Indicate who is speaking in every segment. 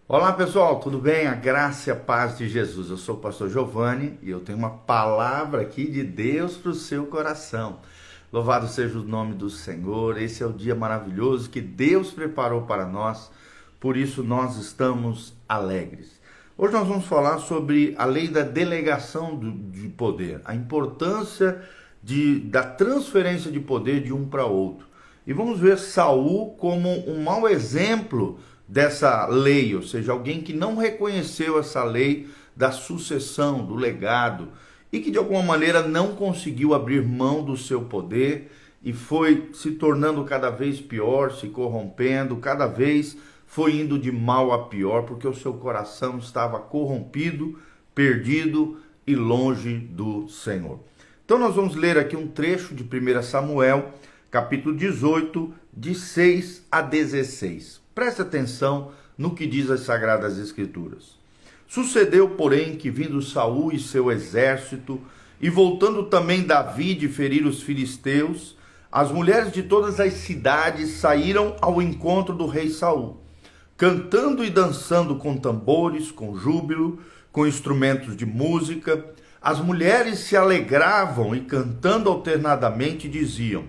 Speaker 1: Olá pessoal, tudo bem? A graça e a paz de Jesus. Eu sou o pastor Giovanni e eu tenho uma palavra aqui de Deus para o seu coração. Louvado seja o nome do Senhor. Esse é o dia maravilhoso que Deus preparou para nós, por isso nós estamos alegres. Hoje nós vamos falar sobre a lei da delegação de poder, a importância da transferência de poder de um para outro. E vamos ver Saul como um mau exemplo dessa lei, ou seja, alguém que não reconheceu essa lei da sucessão, do legado, e que de alguma maneira não conseguiu abrir mão do seu poder e foi se tornando cada vez pior, se corrompendo, cada vez foi indo de mal a pior, porque o seu coração estava corrompido, perdido e longe do Senhor. Então nós vamos ler aqui um trecho de 1 Samuel, capítulo 18, de 6 a 16. Preste atenção no que diz as Sagradas Escrituras. Sucedeu, porém, que vindo Saul e seu exército, e voltando também Davi de ferir os filisteus, as mulheres de todas as cidades saíram ao encontro do rei Saul, cantando e dançando com tambores, com júbilo, com instrumentos de música. As mulheres se alegravam e cantando alternadamente diziam: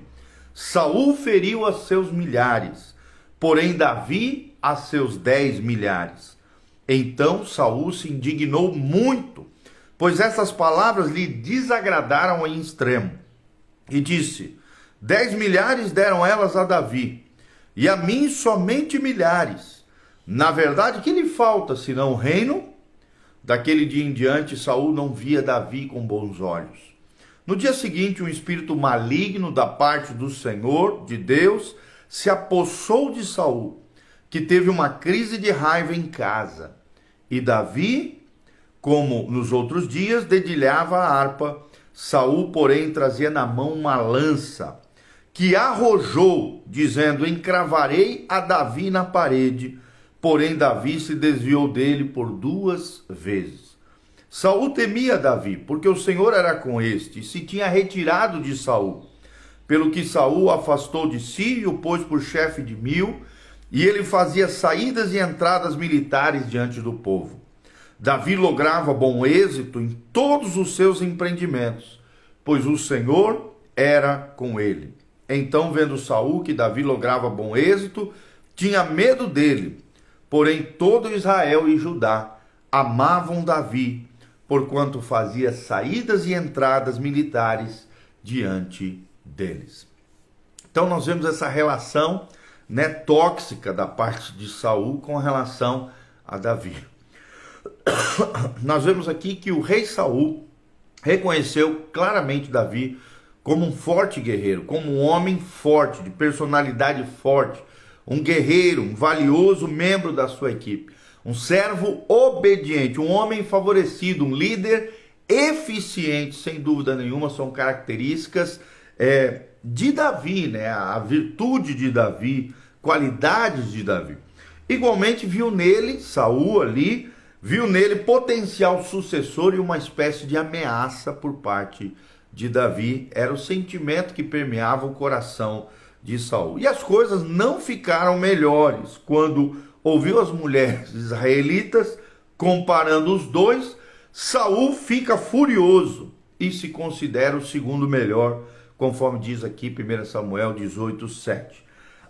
Speaker 1: Saul feriu a seus milhares, porém Davi a seus 10 milhares. Então Saul se indignou muito, pois essas palavras lhe desagradaram em extremo. E disse: 10 milhares deram elas a Davi, e a mim somente milhares. Na verdade, que lhe falta, senão o reino? Daquele dia em diante, Saul não via Davi com bons olhos. No dia seguinte, um espírito maligno da parte do Senhor, de Deus, se apossou de Saul, que teve uma crise de raiva em casa. E Davi, como nos outros dias, dedilhava a harpa. Saul, porém, trazia na mão uma lança, que arrojou, dizendo: encravarei a Davi na parede. Porém, Davi se desviou dele por 2 vezes. Saul temia Davi, porque o Senhor era com este, e se tinha retirado de Saul. Pelo que Saul o afastou de si e o pôs por chefe de 1000, e ele fazia saídas e entradas militares diante do povo. Davi lograva bom êxito em todos os seus empreendimentos, pois o Senhor era com ele. Então, vendo Saul que Davi lograva bom êxito, tinha medo dele. Porém, todo Israel e Judá amavam Davi, porquanto fazia saídas e entradas militares diante deles. Então nós vemos essa relação, tóxica da parte de Saul com relação a Davi. Nós vemos aqui que o rei Saul reconheceu claramente Davi como um forte guerreiro, como um homem forte, de personalidade forte, um guerreiro, um valioso membro da sua equipe, um servo obediente, um homem favorecido, um líder eficiente, sem dúvida nenhuma, são características de Davi, a virtude de Davi, qualidades de Davi. Igualmente viu nele, Saul ali, viu nele potencial sucessor e uma espécie de ameaça por parte de Davi. Era o sentimento que permeava o coração de Saul. E as coisas não ficaram melhores quando ouviu as mulheres israelitas comparando os dois. Saul fica furioso e se considera o segundo melhor, conforme diz aqui 1 Samuel 18:7.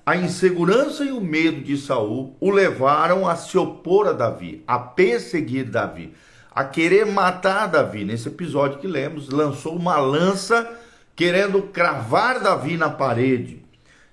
Speaker 1: A insegurança e o medo de Saul o levaram a se opor a Davi, a perseguir Davi, a querer matar Davi. Nesse episódio que lemos, lançou uma lança querendo cravar Davi na parede.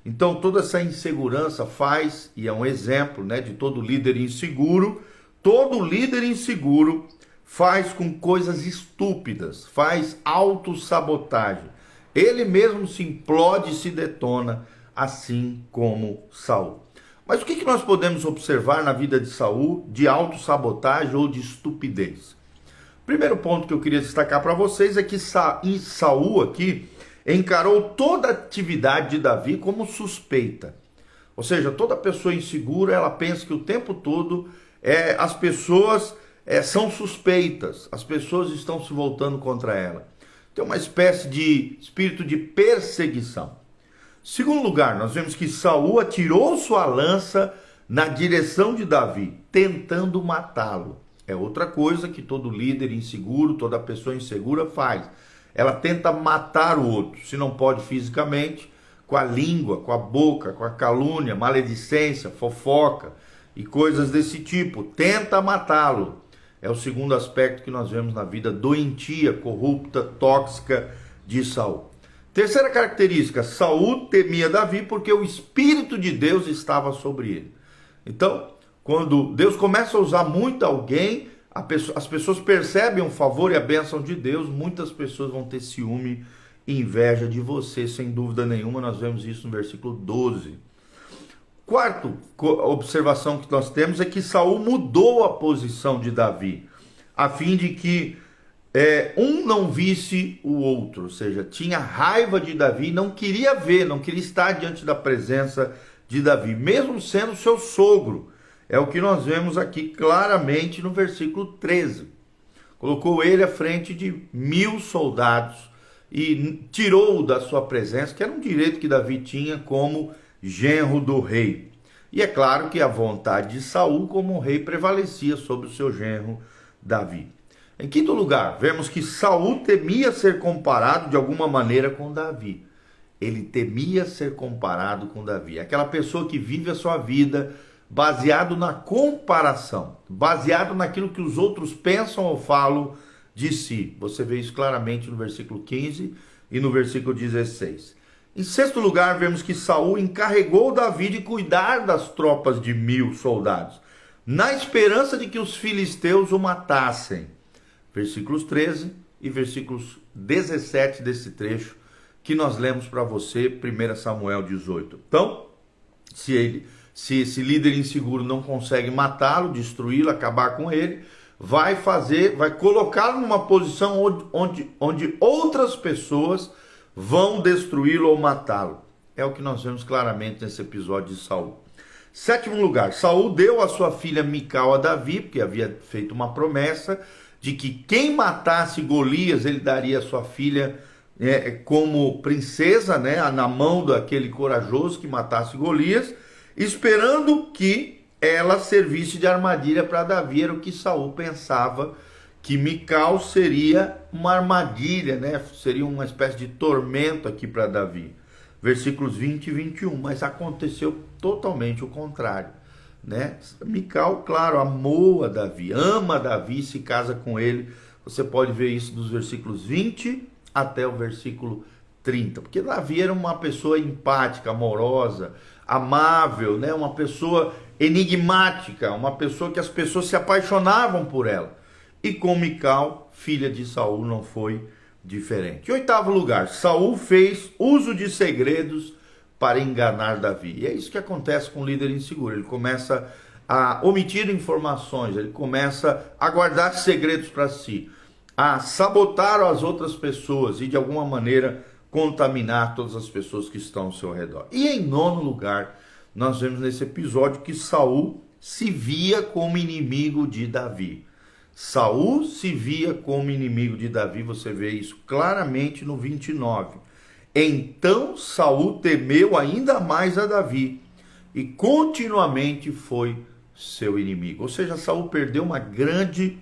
Speaker 1: Então toda essa insegurança faz, e é um exemplo de todo líder inseguro, todo líder inseguro faz com coisas estúpidas, faz autossabotagem. Ele mesmo se implode e se detona, assim como Saul. Mas o que nós podemos observar na vida de Saul de autossabotagem ou de estupidez? Primeiro ponto que eu queria destacar para vocês é que Saul aqui encarou toda a atividade de Davi como suspeita. Ou seja, toda pessoa insegura, ela pensa que o tempo todo as pessoas são suspeitas, as pessoas estão se voltando contra ela. Tem uma espécie de espírito de perseguição. Segundo lugar, nós vemos que Saul atirou sua lança na direção de Davi. tentando matá-lo. É outra coisa que todo líder inseguro, toda pessoa insegura faz. Ela tenta matar o outro, se não pode fisicamente, com a língua, com a boca, com a calúnia, maledicência, fofoca e coisas desse tipo. Tenta matá-lo. É o segundo aspecto que nós vemos na vida doentia, corrupta, tóxica de Saul. Terceira característica, Saul temia Davi porque o Espírito de Deus estava sobre ele. Então, quando Deus começa a usar muito alguém, as pessoas percebem o favor e a bênção de Deus, muitas pessoas vão ter ciúme e inveja de você, sem dúvida nenhuma. Nós vemos isso no versículo 12. Quarto observação que nós temos é que Saul mudou a posição de Davi, a fim de que um não visse o outro, ou seja, tinha raiva de Davi, não queria ver, não queria estar diante da presença de Davi, mesmo sendo seu sogro. É o que nós vemos aqui claramente no versículo 13. Colocou ele à frente de 1000 soldados e tirou-o da sua presença, que era um direito que Davi tinha como genro do rei. E é claro que a vontade de Saul como rei prevalecia sobre o seu genro Davi. Em quinto lugar, vemos que Saul temia ser comparado de alguma maneira com Davi. Ele temia ser comparado com Davi. Aquela pessoa que vive a sua vida baseado na comparação, baseado naquilo que os outros pensam ou falam de si. Você vê isso claramente no versículo 15 e no versículo 16. Em sexto lugar, vemos que Saul encarregou Davi de cuidar das tropas de 1000 soldados, na esperança de que os filisteus o matassem. Versículos 13 e versículos 17 desse trecho que nós lemos para você, 1 Samuel 18. Então, se esse líder inseguro não consegue matá-lo, destruí-lo, acabar com ele, vai colocá-lo numa posição onde outras pessoas vão destruí-lo ou matá-lo. É o que nós vemos claramente nesse episódio de Saul. Sétimo lugar, Saul deu a sua filha Mical a Davi, porque havia feito uma promessa de que quem matasse Golias, ele daria a sua filha como princesa, na mão daquele corajoso que matasse Golias, esperando que ela servisse de armadilha para Davi. Era o que Saul pensava, que Mical seria uma armadilha, seria uma espécie de tormento aqui para Davi. Versículos 20 e 21, mas aconteceu totalmente o contrário. Mical, claro, amou a Davi, ama Davi, se casa com ele. Você pode ver isso dos versículos 20 até o versículo 30, porque Davi era uma pessoa empática, amorosa, amável, uma pessoa enigmática, uma pessoa que as pessoas se apaixonavam por ela. E com Mical, filha de Saul, não foi diferente. Em oitavo lugar, Saul fez uso de segredos para enganar Davi. E é isso que acontece com o líder inseguro. Ele começa a omitir informações, ele começa a guardar segredos para si, a sabotar as outras pessoas e de alguma maneira contaminar todas as pessoas que estão ao seu redor. E em nono lugar, nós vemos nesse episódio que Saul se via como inimigo de Davi. Saul se via como inimigo de Davi, você vê isso claramente no 29. Então Saul temeu ainda mais a Davi e continuamente foi seu inimigo. Ou seja, Saul perdeu uma grande...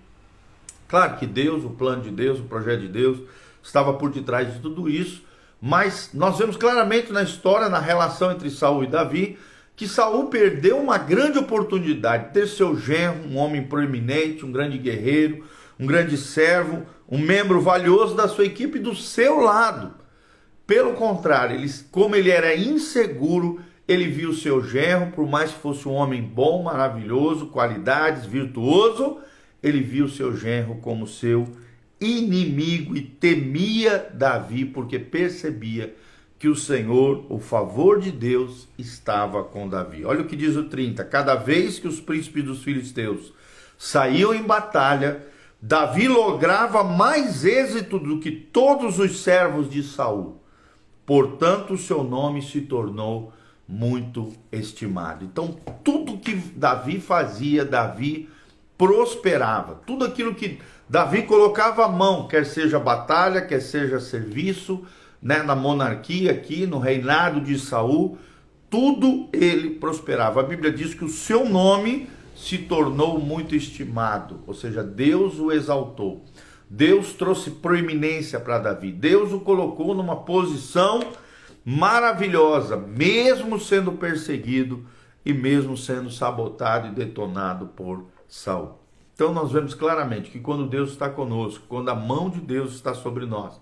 Speaker 1: Claro que Deus, o plano de Deus, o projeto de Deus estava por detrás de tudo isso, mas nós vemos claramente na história, na relação entre Saul e Davi, que Saul perdeu uma grande oportunidade de ter seu genro, um homem proeminente, um grande guerreiro, um grande servo, um membro valioso da sua equipe do seu lado. Pelo contrário, como ele era inseguro, ele viu o seu genro, por mais que fosse um homem bom, maravilhoso, qualidades, virtuoso, ele viu o seu genro como seu inimigo e temia Davi, porque percebia que o Senhor, o favor de Deus, estava com Davi. Olha o que diz o 30. Cada vez que os príncipes dos filisteus saíam em batalha, Davi lograva mais êxito do que todos os servos de Saul. Portanto, o seu nome se tornou muito estimado. Então, tudo que Davi fazia, Davi prosperava. Tudo aquilo que Davi colocava a mão, quer seja batalha, quer seja serviço, na monarquia aqui, no reinado de Saul, tudo ele prosperava. A Bíblia diz que o seu nome se tornou muito estimado, ou seja, Deus o exaltou. Deus trouxe proeminência para Davi. Deus o colocou numa posição maravilhosa, mesmo sendo perseguido e mesmo sendo sabotado e detonado por Saul. Então nós vemos claramente que quando Deus está conosco, quando a mão de Deus está sobre nós,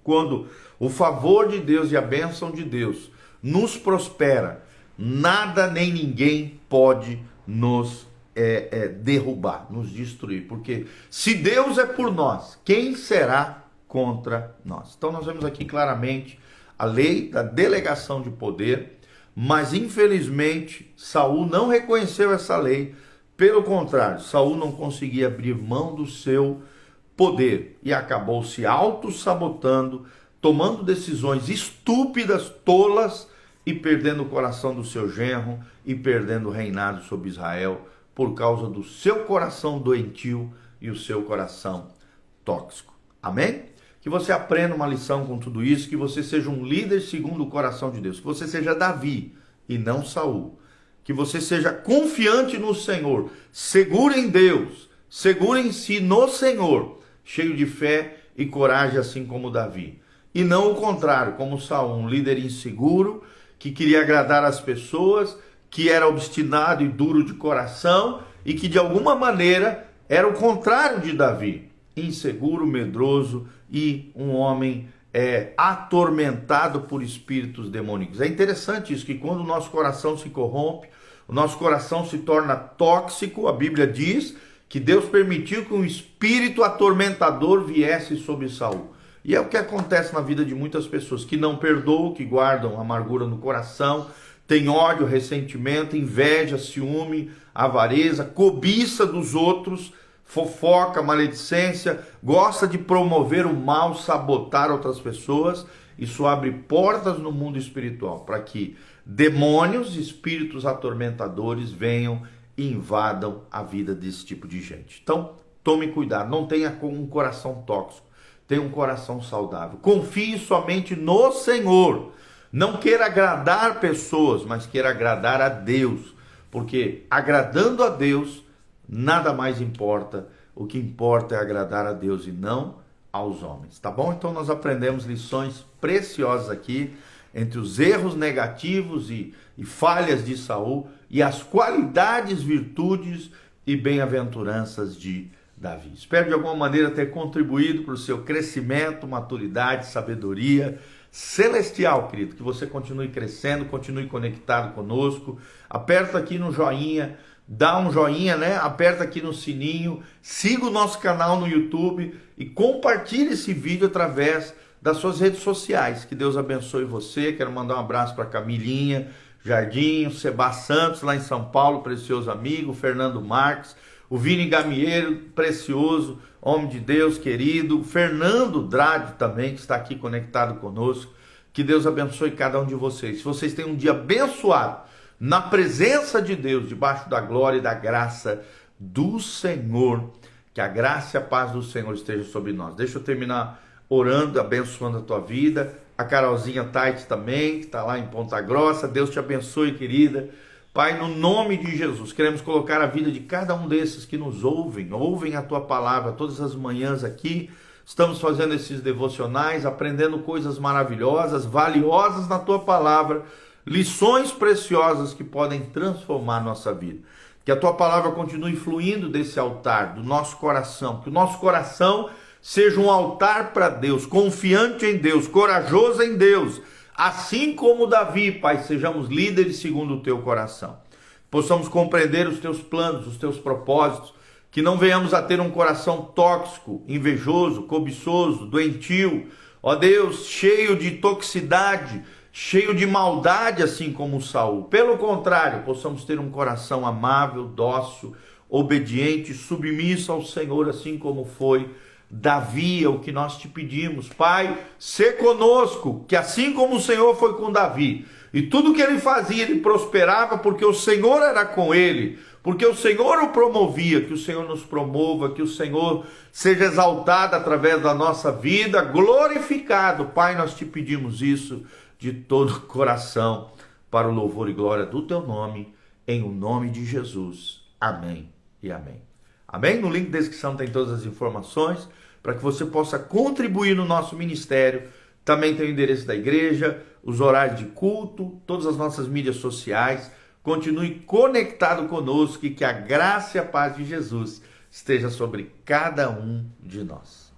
Speaker 1: quando o favor de Deus e a bênção de Deus nos prospera, nada nem ninguém pode nos derrubar, nos destruir. Porque se Deus é por nós, quem será contra nós? Então nós vemos aqui claramente a lei da delegação de poder, mas infelizmente Saul não reconheceu essa lei. Pelo contrário, Saul não conseguia abrir mão do seu poder e acabou se auto-sabotando, tomando decisões estúpidas, tolas e perdendo o coração do seu genro e perdendo o reinado sobre Israel por causa do seu coração doentio e o seu coração tóxico. Amém? Que você aprenda uma lição com tudo isso, que você seja um líder segundo o coração de Deus, que você seja Davi e não Saul, que você seja confiante no Senhor, seguro em Deus, seguro em si no Senhor, cheio de fé e coragem assim como Davi, e não o contrário, como Saul, um líder inseguro, que queria agradar as pessoas, que era obstinado e duro de coração e que de alguma maneira era o contrário de Davi, inseguro, medroso e um homem atormentado por espíritos demoníacos. É interessante isso, que quando o nosso coração se corrompe, o nosso coração se torna tóxico, a Bíblia diz que Deus permitiu que um espírito atormentador viesse sobre Saul. E é o que acontece na vida de muitas pessoas, que não perdoam, que guardam amargura no coração, tem ódio, ressentimento, inveja, ciúme, avareza, cobiça dos outros, fofoca, maledicência, gosta de promover o mal, sabotar outras pessoas. Isso abre portas no mundo espiritual para que demônios, espíritos atormentadores venham e invadam a vida desse tipo de gente. Então, tome cuidado, não tenha um coração tóxico, tenha um coração saudável. Confie somente no Senhor. Não queira agradar pessoas, mas queira agradar a Deus, porque agradando a Deus, nada mais importa. O que importa é agradar a Deus e não aos homens, tá bom? Então nós aprendemos lições preciosas aqui, entre os erros negativos e falhas de Saul e as qualidades, virtudes e bem-aventuranças de Davi. Espero de alguma maneira ter contribuído para o seu crescimento, maturidade, sabedoria celestial, querido. Que você continue crescendo, continue conectado conosco. Aperta aqui no joinha, dá um joinha, né? Aperta aqui no sininho, siga o nosso canal no YouTube e compartilhe esse vídeo através das suas redes sociais. Que Deus abençoe você. Quero mandar um abraço para Camilinha Jardim, o Seba Santos lá em São Paulo, precioso amigo, Fernando Marques, o Vini Gamieiro, precioso, homem de Deus, querido, o Fernando Drade também, que está aqui conectado conosco. Que Deus abençoe cada um de vocês. Se vocês têm um dia abençoado, na presença de Deus, debaixo da glória e da graça do Senhor, que a graça e a paz do Senhor estejam sobre nós. Deixa eu terminar orando, abençoando a tua vida. A Carolzinha Tait também, que está lá em Ponta Grossa. Deus te abençoe, querida. Pai, no nome de Jesus, queremos colocar a vida de cada um desses que nos ouvem a tua palavra todas as manhãs aqui. Estamos fazendo esses devocionais, aprendendo coisas maravilhosas, valiosas na tua palavra, lições preciosas que podem transformar a nossa vida. Que a tua palavra continue fluindo desse altar, do nosso coração, que o nosso coração seja um altar para Deus, confiante em Deus, corajoso em Deus. Assim como Davi, Pai, sejamos líderes segundo o teu coração. Possamos compreender os teus planos, os teus propósitos, que não venhamos a ter um coração tóxico, invejoso, cobiçoso, doentio, ó Deus, cheio de toxicidade, cheio de maldade, assim como Saul. Pelo contrário, possamos ter um coração amável, dócil, obediente, submisso ao Senhor, assim como foi Davi. É o que nós te pedimos, Pai, sê conosco, que assim como o Senhor foi com Davi, e tudo que ele fazia, ele prosperava, porque o Senhor era com ele, porque o Senhor o promovia. Que o Senhor nos promova, que o Senhor seja exaltado através da nossa vida, glorificado. Pai, nós te pedimos isso de todo o coração, para o louvor e glória do teu nome, em o nome de Jesus. Amém e amém. Amém? No link da descrição tem todas as informações para que você possa contribuir no nosso ministério. Também tem o endereço da igreja, os horários de culto, todas as nossas mídias sociais. Continue conectado conosco e que a graça e a paz de Jesus esteja sobre cada um de nós.